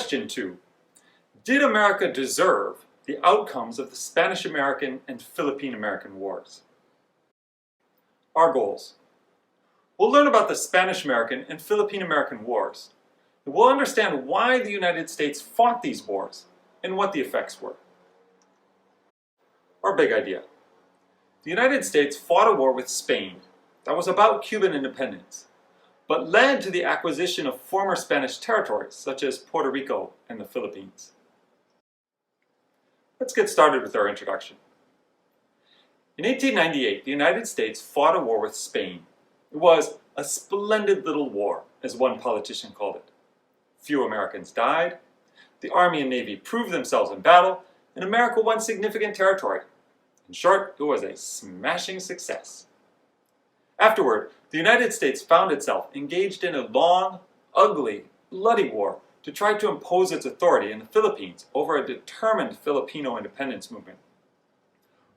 Question 2. Did America deserve the outcomes of the Spanish-American and Philippine-American Wars? Our goals. We'll learn about the Spanish-American and Philippine-American Wars. And we'll understand why the United States fought these wars and what the effects were. Our big idea. The United States fought a war with Spain that was about Cuban independence, but led to the acquisition of former Spanish territories such as Puerto Rico and the Philippines. Let's get started with our introduction. In 1898, the United States fought a war with Spain. It was a splendid little war, as one politician called it. Few Americans died, the Army and Navy proved themselves in battle, and America won significant territory. In short, it was a smashing success. Afterward, the United States found itself engaged in a long, ugly, bloody war to try to impose its authority in the Philippines over a determined Filipino independence movement.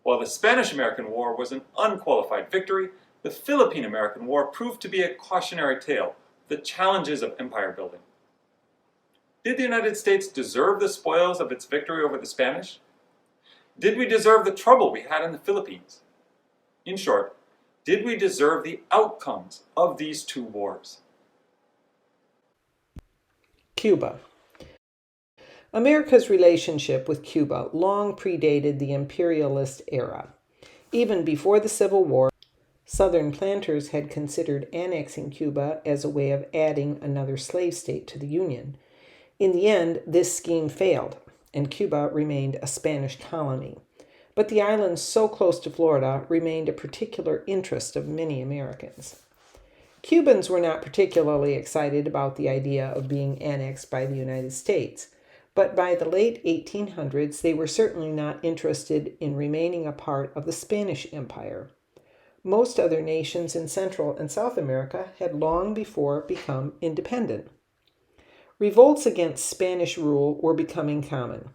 While the Spanish-American War was an unqualified victory, the Philippine-American War proved to be a cautionary tale of the challenges of empire building. Did the United States deserve the spoils of its victory over the Spanish? Did we deserve the trouble we had in the Philippines? In short, did we deserve the outcomes of these two wars? Cuba. America's relationship with Cuba long predated the imperialist era. Even before the Civil War, Southern planters had considered annexing Cuba as a way of adding another slave state to the Union. In the end, this scheme failed, and Cuba remained a Spanish colony. But the island so close to Florida remained a particular interest of many Americans. Cubans were not particularly excited about the idea of being annexed by the United States, but by the late 1800s they were certainly not interested in remaining a part of the Spanish Empire. Most other nations in Central and South America had long before become independent. Revolts against Spanish rule were becoming common.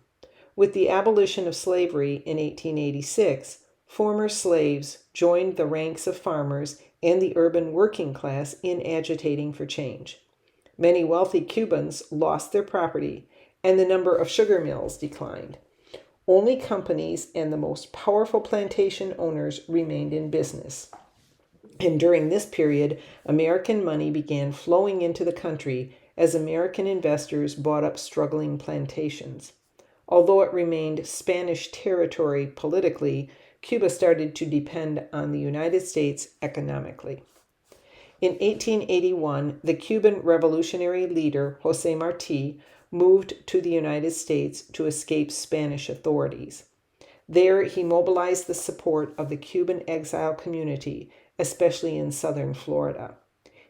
With the abolition of slavery in 1886, former slaves joined the ranks of farmers and the urban working class in agitating for change. Many wealthy Cubans lost their property, and the number of sugar mills declined. Only companies and the most powerful plantation owners remained in business. And during this period, American money began flowing into the country as American investors bought up struggling plantations. Although it remained Spanish territory politically, Cuba started to depend on the United States economically. In 1881, the Cuban revolutionary leader José Martí moved to the United States to escape Spanish authorities. There, he mobilized the support of the Cuban exile community, especially in southern Florida.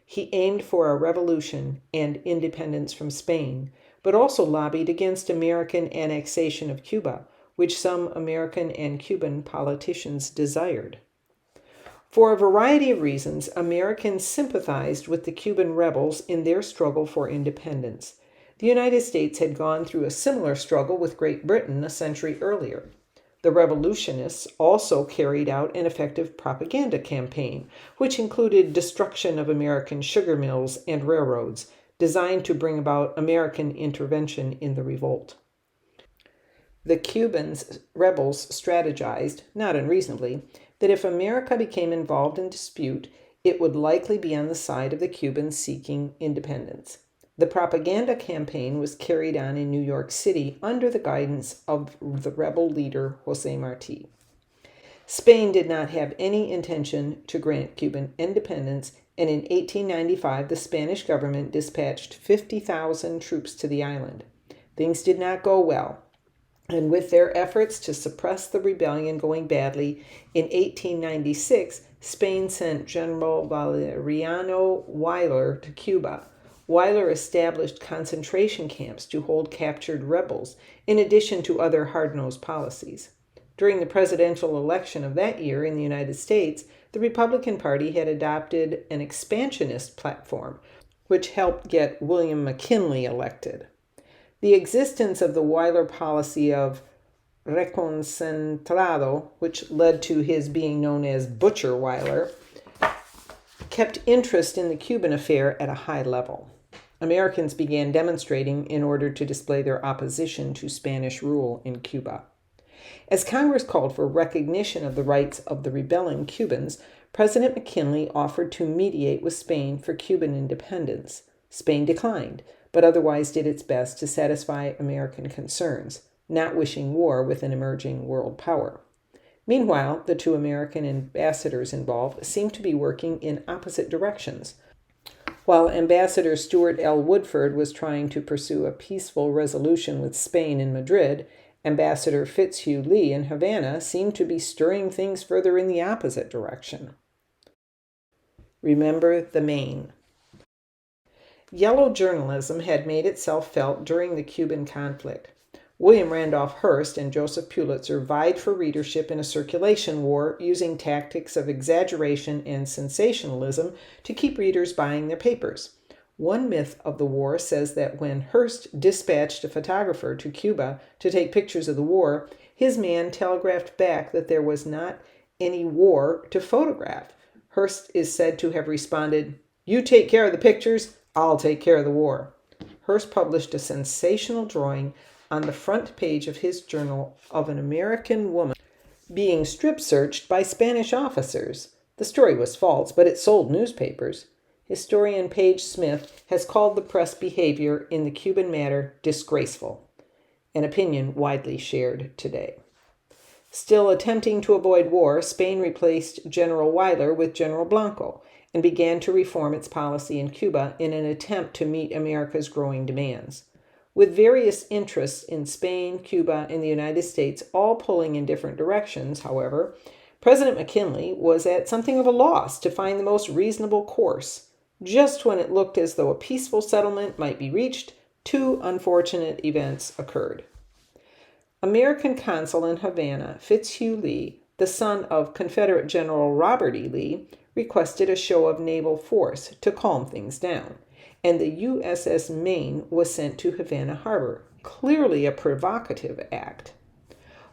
He aimed for a revolution and independence from Spain, but also lobbied against American annexation of Cuba, which some American and Cuban politicians desired. For a variety of reasons, Americans sympathized with the Cuban rebels in their struggle for independence. The United States had gone through a similar struggle with Great Britain a century earlier. The revolutionists also carried out an effective propaganda campaign, which included destruction of American sugar mills and railroads, designed to bring about American intervention in the revolt. The Cubans rebels strategized, not unreasonably, that if America became involved in dispute, it would likely be on the side of the Cubans seeking independence. The propaganda campaign was carried on in New York City under the guidance of the rebel leader José Martí. Spain did not have any intention to grant Cuban independence, and in 1895 the Spanish government dispatched 50,000 troops to the island. Things did not go well, and with their efforts to suppress the rebellion going badly, in 1896 Spain sent General Valeriano Weyler to Cuba. Weyler established concentration camps to hold captured rebels, in addition to other hard-nosed policies. During the presidential election of that year in the United States, the Republican Party had adopted an expansionist platform, which helped get William McKinley elected. The existence of the Weyler policy of reconcentrado, which led to his being known as Butcher Weyler, kept interest in the Cuban affair at a high level. Americans began demonstrating in order to display their opposition to Spanish rule in Cuba. As Congress called for recognition of the rights of the rebelling Cubans, President McKinley offered to mediate with Spain for Cuban independence. Spain declined, but otherwise did its best to satisfy American concerns, not wishing war with an emerging world power. Meanwhile, the two American ambassadors involved seemed to be working in opposite directions. While Ambassador Stuart L. Woodford was trying to pursue a peaceful resolution with Spain in Madrid, Ambassador Fitzhugh Lee in Havana seemed to be stirring things further in the opposite direction. Remember the Maine. Yellow journalism had made itself felt during the Cuban conflict. William Randolph Hearst and Joseph Pulitzer vied for readership in a circulation war using tactics of exaggeration and sensationalism to keep readers buying their papers. One myth of the war says that when Hearst dispatched a photographer to Cuba to take pictures of the war, his man telegraphed back that there was not any war to photograph. Hearst is said to have responded, "You take care of the pictures, I'll take care of the war." Hearst published a sensational drawing on the front page of his journal of an American woman being strip searched by Spanish officers. The story was false, but it sold newspapers. Historian Page Smith has called the press behavior in the Cuban matter disgraceful, an opinion widely shared today. Still attempting to avoid war, Spain replaced General Weyler with General Blanco and began to reform its policy in Cuba in an attempt to meet America's growing demands. With various interests in Spain, Cuba, and the United States all pulling in different directions, however, President McKinley was at something of a loss to find the most reasonable course. Just when it looked as though a peaceful settlement might be reached, two unfortunate events occurred. American consul in Havana, Fitzhugh Lee, the son of Confederate General Robert E. Lee, requested a show of naval force to calm things down, and the USS Maine was sent to Havana Harbor, clearly a provocative act.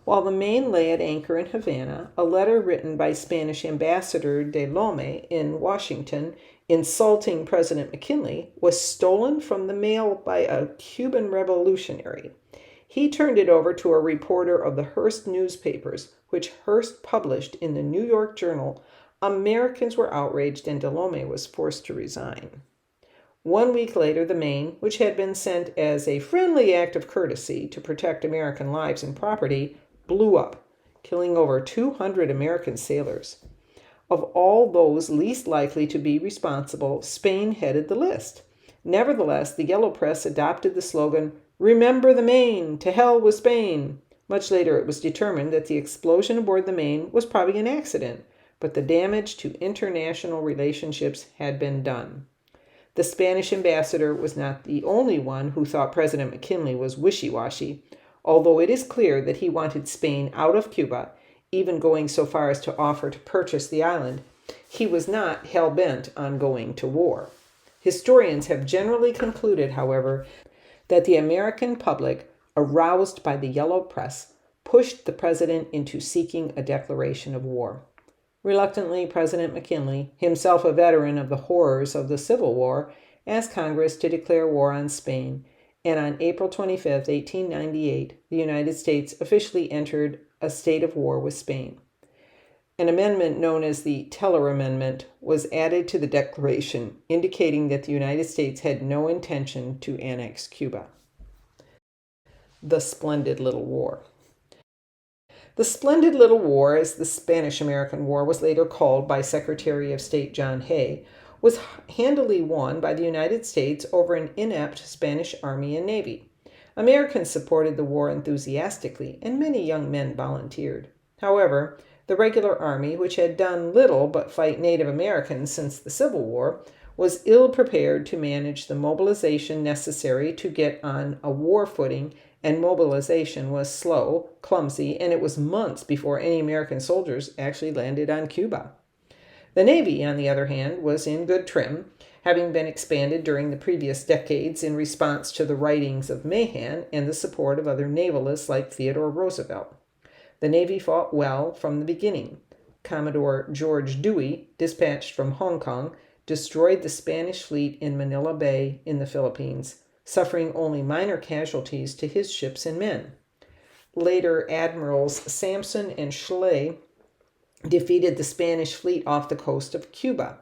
While the Maine lay at anchor in Havana, a letter written by Spanish Ambassador de Lome in Washington insulting President McKinley was stolen from the mail by a Cuban revolutionary. He turned it over to a reporter of the Hearst newspapers, which Hearst published in the New York Journal. Americans were outraged and Delome was forced to resign. 1 week later, the Maine, which had been sent as a friendly act of courtesy to protect American lives and property, blew up, killing over 200 American sailors. Of all those least likely to be responsible, Spain headed the list. Nevertheless, the yellow press adopted the slogan, "Remember the Maine, to hell with Spain." Much later, it was determined that the explosion aboard the Maine was probably an accident, but the damage to international relationships had been done. The Spanish ambassador was not the only one who thought President McKinley was wishy-washy, although it is clear that he wanted Spain out of Cuba, even going so far as to offer to purchase the island. He was not hell-bent on going to war. Historians have generally concluded, however, that the American public, aroused by the yellow press, pushed the president into seeking a declaration of war. Reluctantly, President McKinley, himself a veteran of the horrors of the Civil War, asked Congress to declare war on Spain, and on April 25, 1898, the United States officially entered a state of war with Spain. An amendment known as the Teller Amendment was added to the declaration, indicating that the United States had no intention to annex Cuba. The Splendid Little War. The Splendid Little War, as the Spanish-American War was later called by Secretary of State John Hay, was handily won by the United States over an inept Spanish army and navy. Americans supported the war enthusiastically, and many young men volunteered. However, the regular army, which had done little but fight Native Americans since the Civil War, was ill prepared to manage the mobilization necessary to get on a war footing, and mobilization was slow, clumsy, and it was months before any American soldiers actually landed on Cuba. The Navy, on the other hand, was in good trim, having been expanded during the previous decades in response to the writings of Mahan and the support of other navalists like Theodore Roosevelt. The Navy fought well from the beginning. Commodore George Dewey, dispatched from Hong Kong, destroyed the Spanish fleet in Manila Bay in the Philippines, suffering only minor casualties to his ships and men. Later, Admirals Sampson and Schley defeated the Spanish fleet off the coast of Cuba.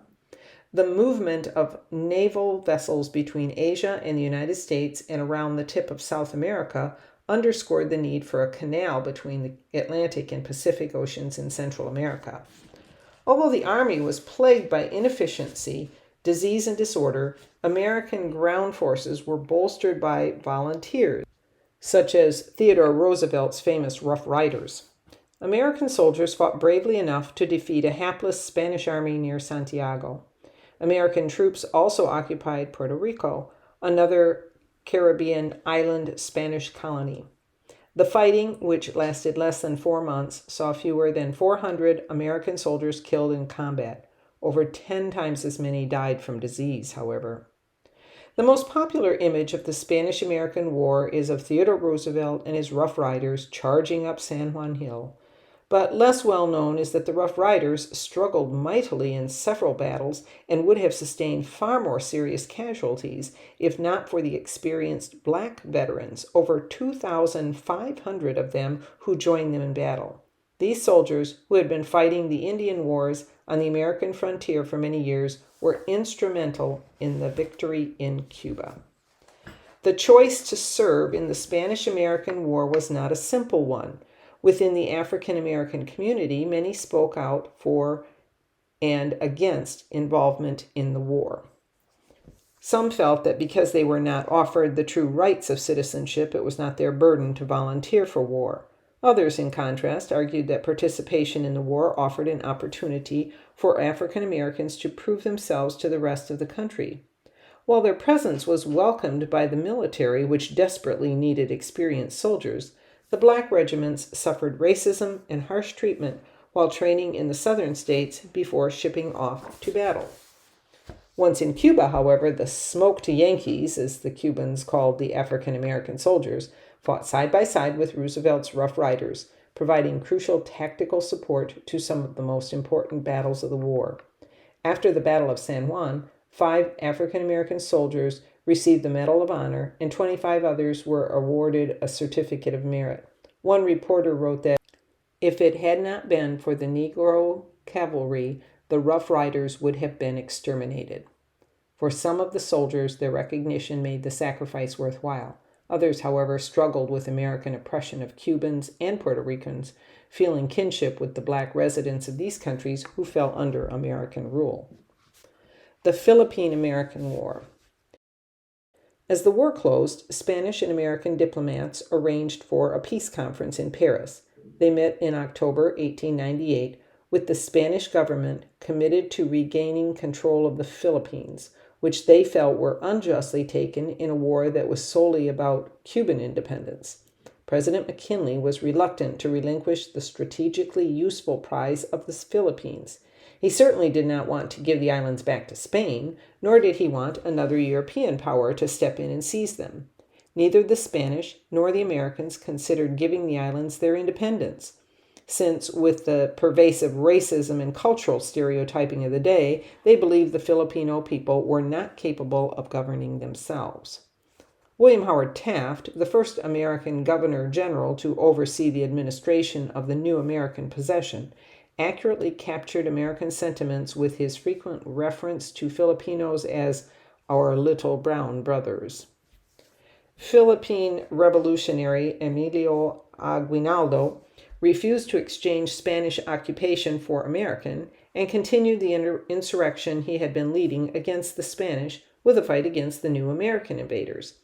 The movement of naval vessels between Asia and the United States and around the tip of South America underscored the need for a canal between the Atlantic and Pacific Oceans in Central America. Although the Army was plagued by inefficiency, disease, and disorder, American ground forces were bolstered by volunteers, such as Theodore Roosevelt's famous Rough Riders. American soldiers fought bravely enough to defeat a hapless Spanish army near Santiago. American troops also occupied Puerto Rico, another Caribbean island Spanish colony. The fighting, which lasted less than 4 months, saw fewer than 400 American soldiers killed in combat. Over 10 times as many died from disease, however. The most popular image of the Spanish-American War is of Theodore Roosevelt and his Rough Riders charging up San Juan Hill. But less well known is that the Rough Riders struggled mightily in several battles and would have sustained far more serious casualties if not for the experienced black veterans, over 2,500 of them who joined them in battle. These soldiers, who had been fighting the Indian Wars on the American frontier for many years, were instrumental in the victory in Cuba. The choice to serve in the Spanish-American War was not a simple one. Within the African American community, many spoke out for and against involvement in the war. Some felt that because they were not offered the true rights of citizenship, it was not their burden to volunteer for war. Others, in contrast, argued that participation in the war offered an opportunity for African Americans to prove themselves to the rest of the country. While their presence was welcomed by the military, which desperately needed experienced soldiers, the black regiments suffered racism and harsh treatment while training in the southern states before shipping off to battle. Once in Cuba, however, the smoked Yankees, as the Cubans called the African American soldiers, fought side by side with Roosevelt's Rough Riders, providing crucial tactical support to some of the most important battles of the war. After the Battle of San Juan, 5 African American soldiers received the Medal of Honor, and 25 others were awarded a Certificate of Merit. One reporter wrote that, "If it had not been for the Negro cavalry, the Rough Riders would have been exterminated." For some of the soldiers, their recognition made the sacrifice worthwhile. Others, however, struggled with American oppression of Cubans and Puerto Ricans, feeling kinship with the black residents of these countries who fell under American rule. The Philippine-American War. As the war closed, Spanish and American diplomats arranged for a peace conference in Paris. They met in October 1898 with the Spanish government committed to regaining control of the Philippines, which they felt were unjustly taken in a war that was solely about Cuban independence. President McKinley was reluctant to relinquish the strategically useful prize of the Philippines. He certainly did not want to give the islands back to Spain, nor did he want another European power to step in and seize them. Neither the Spanish nor the Americans considered giving the islands their independence, since with the pervasive racism and cultural stereotyping of the day, they believed the Filipino people were not capable of governing themselves. William Howard Taft, the first American governor general to oversee the administration of the new American possession, accurately captured American sentiments with his frequent reference to Filipinos as our little brown brothers. Philippine revolutionary Emilio Aguinaldo refused to exchange Spanish occupation for American and continued the insurrection he had been leading against the Spanish with a fight against the new American invaders.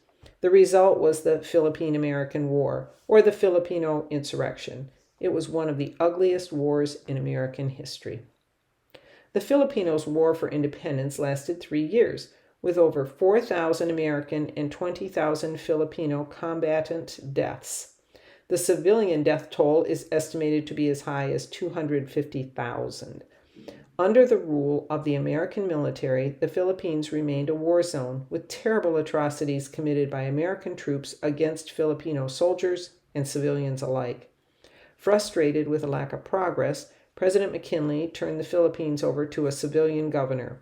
The result was the Philippine-American War, or the Filipino insurrection. It was one of the ugliest wars in American history. The Filipinos' war for independence lasted 3 years, with over 4,000 American and 20,000 Filipino combatant deaths. The civilian death toll is estimated to be as high as 250,000. Under the rule of the American military, the Philippines remained a war zone, with terrible atrocities committed by American troops against Filipino soldiers and civilians alike. Frustrated with a lack of progress, President McKinley turned the Philippines over to a civilian governor.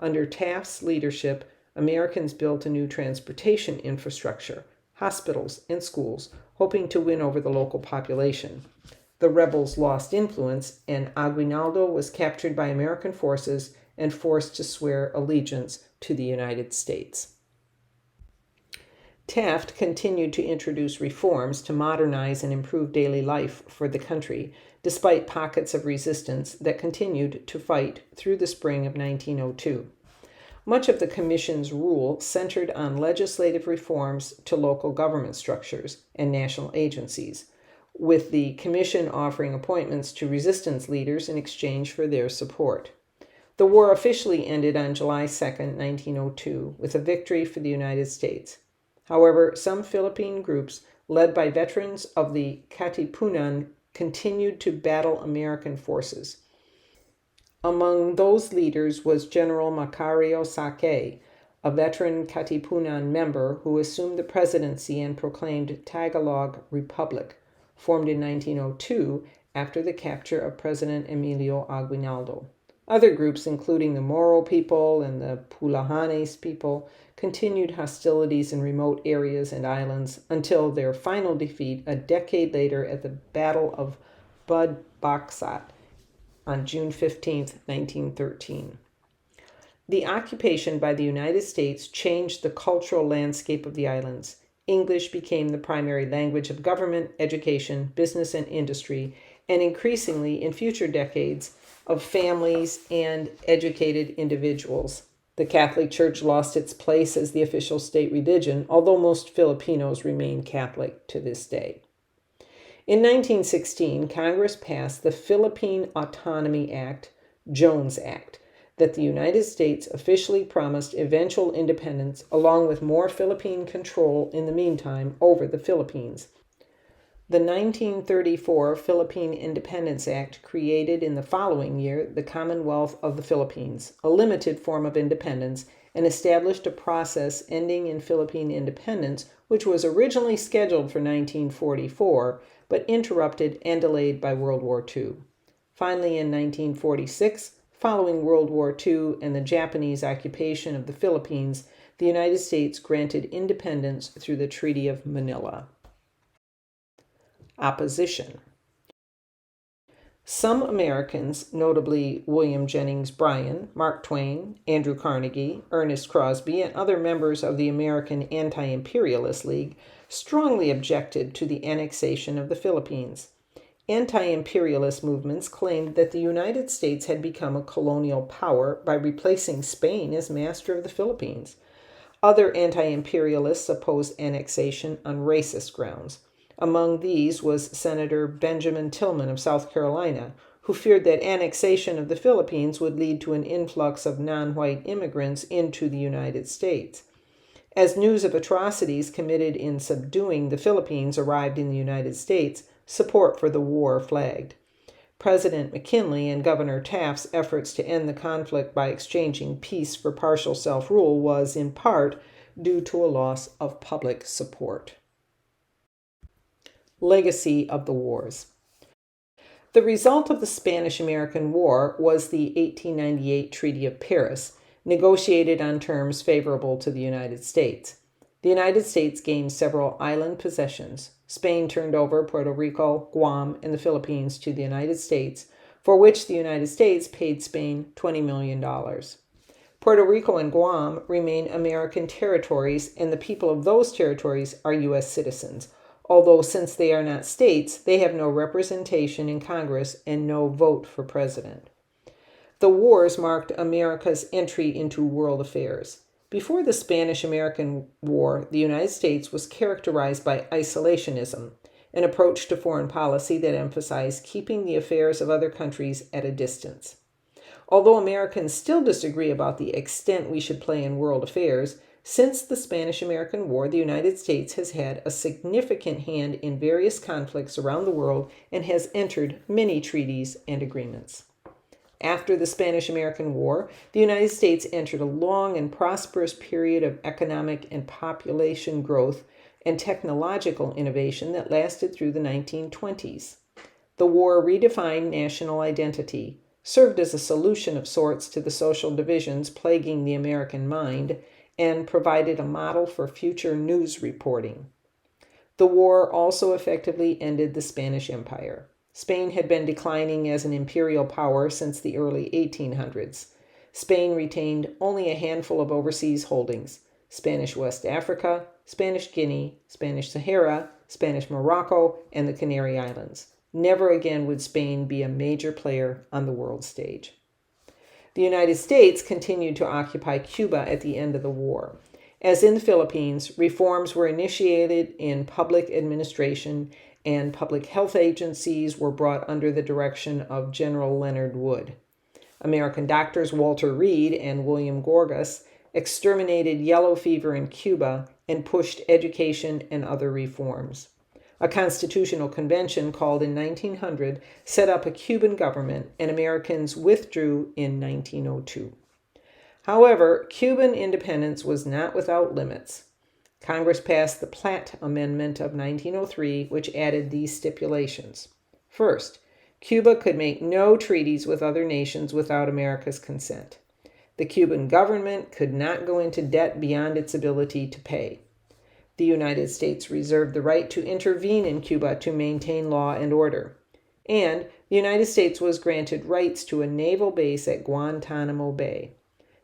Under Taft's leadership, Americans built a new transportation infrastructure, hospitals, and schools, hoping to win over the local population. The rebels lost influence, and Aguinaldo was captured by American forces and forced to swear allegiance to the United States. Taft continued to introduce reforms to modernize and improve daily life for the country, despite pockets of resistance that continued to fight through the spring of 1902. Much of the Commission's rule centered on legislative reforms to local government structures and national agencies, with the Commission offering appointments to resistance leaders in exchange for their support. The war officially ended on July 2, 1902, with a victory for the United States. However, some Philippine groups, led by veterans of the Katipunan, continued to battle American forces. Among those leaders was General Macario Sake, a veteran Katipunan member who assumed the presidency and proclaimed Tagalog Republic, formed in 1902 after the capture of President Emilio Aguinaldo. Other groups, including the Moro people and the Pulahanes people, continued hostilities in remote areas and islands until their final defeat a decade later at the Battle of Budbaksat on June 15, 1913. The occupation by the United States changed the cultural landscape of the islands. English became the primary language of government, education, business, and industry, and increasingly, in future decades, of families and educated individuals. The Catholic Church lost its place as the official state religion, although most Filipinos remain Catholic to this day. In 1916, Congress passed the Philippine Autonomy Act, Jones Act, that the United States officially promised eventual independence along with more Philippine control in the meantime over the Philippines. The 1934 Philippine Independence Act created in the following year the Commonwealth of the Philippines, a limited form of independence, and established a process ending in Philippine independence, which was originally scheduled for 1944, but interrupted and delayed by World War II. Finally, in 1946, following World War II and the Japanese occupation of the Philippines, the United States granted independence through the Treaty of Manila. Opposition. Some Americans, notably William Jennings Bryan, Mark Twain, Andrew Carnegie, Ernest Crosby, and other members of the American Anti-Imperialist League, strongly objected to the annexation of the Philippines. Anti-imperialist movements claimed that the United States had become a colonial power by replacing Spain as master of the Philippines. Other anti-imperialists opposed annexation on racist grounds. Among these was Senator Benjamin Tillman of South Carolina, who feared that annexation of the Philippines would lead to an influx of non-white immigrants into the United States. As news of atrocities committed in subduing the Philippines arrived in the United States, support for the war flagged. President McKinley and Governor Taft's efforts to end the conflict by exchanging peace for partial self-rule was, in part, due to a loss of public support. Legacy of the wars. The result of the Spanish-American War was the 1898 Treaty of Paris, negotiated on terms favorable to the United States. The United States gained several island possessions. Spain turned over Puerto Rico, Guam, and the Philippines to the United States, for which the United States paid Spain $20 million. Puerto Rico and Guam remain American territories, and the people of those territories are U.S. citizens, although since they are not states, they have no representation in Congress and no vote for president. The wars marked America's entry into world affairs. Before the Spanish-American War, the United States was characterized by isolationism, an approach to foreign policy that emphasized keeping the affairs of other countries at a distance. Although Americans still disagree about the extent we should play in world affairs, since the Spanish-American War, the United States has had a significant hand in various conflicts around the world and has entered many treaties and agreements. After the Spanish-American War, the United States entered a long and prosperous period of economic and population growth and technological innovation that lasted through the 1920s. The war redefined national identity, served as a solution of sorts to the social divisions plaguing the American mind, and provided a model for future news reporting. The war also effectively ended the Spanish Empire. Spain had been declining as an imperial power since the early 1800s. Spain retained only a handful of overseas holdings: Spanish West Africa, Spanish Guinea, Spanish Sahara, Spanish Morocco, and the Canary Islands. Never again would Spain be a major player on the world stage. The United States continued to occupy Cuba at the end of the war. As in the Philippines, reforms were initiated in public administration, and public health agencies were brought under the direction of General Leonard Wood. American doctors Walter Reed and William Gorgas exterminated yellow fever in Cuba and pushed education and other reforms. A constitutional convention called in 1900 set up a Cuban government, and Americans withdrew in 1902. However, Cuban independence was not without limits. Congress passed the Platt Amendment of 1903, which added these stipulations. First, Cuba could make no treaties with other nations without America's consent. The Cuban government could not go into debt beyond its ability to pay. The United States reserved the right to intervene in Cuba to maintain law and order. And the United States was granted rights to a naval base at Guantanamo Bay.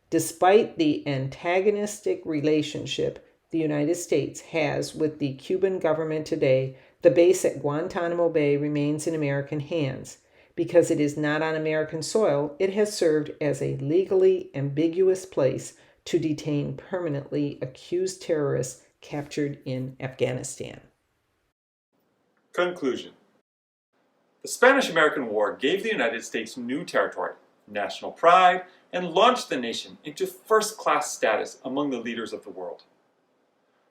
Despite the antagonistic relationship the United States has with the Cuban government today, the base at Guantanamo Bay remains in American hands. Because it is not on American soil, it has served as a legally ambiguous place to detain permanently accused terrorists captured in Afghanistan. Conclusion. The Spanish-American War gave the United States new territory, national pride, and launched the nation into first-class status among the leaders of the world.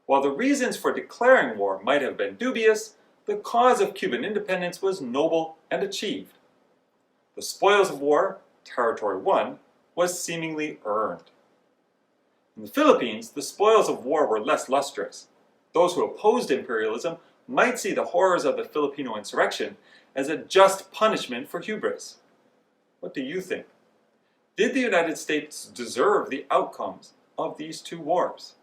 While the reasons for declaring war might have been dubious, the cause of Cuban independence was noble and achieved. The spoils of war, territory won, was seemingly earned. In the Philippines, the spoils of war were less lustrous. Those who opposed imperialism might see the horrors of the Filipino insurrection as a just punishment for hubris. What do you think? Did the United States deserve the outcomes of these two wars?